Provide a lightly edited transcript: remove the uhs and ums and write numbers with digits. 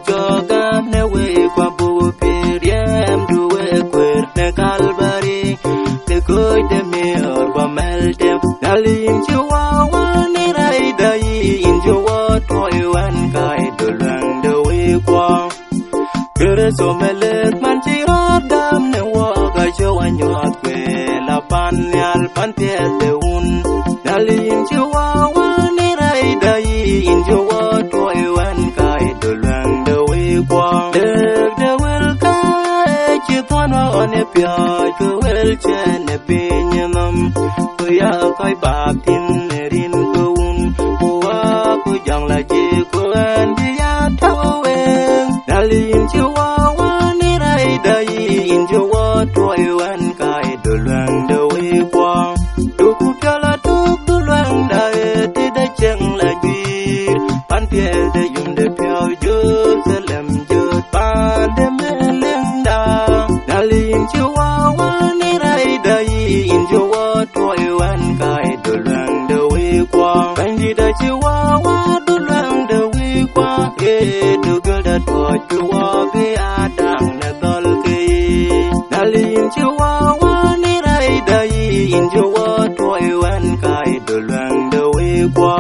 joga ne we kwa bu piriem du we kwer ne kalbari de koy de me or mel de nalim chihuahua ni rai dai in jo toy wan kai do lang de we kwa kere so melet man chi dam ne wa ga jo anyot kwe la pan yal pan te de un nalim chihuahua ni rai dai in jo toy wan kai do lang de we kwa de wel kai chi thon wa ne pya ku wel chen ne pinam ku ya kai ba tin ne rin ku un wa ku jang la ji ku an di ya thao wen nalim chihuahua ni rai dai in jo toy wan kai do lang de we kwa du ku pya la du lang da te da chang la ji pan pye de yum de pya jo selem jo pan de me leng da nalim chihuahua ni rai dai in jo toy wan kai do lang de we kwa Benyditda chihuahua do lang de we kwa du ga da to wa be adang na dol ke nalim chihuahua ni rai dai in jo toy wan kai do lang de we kwa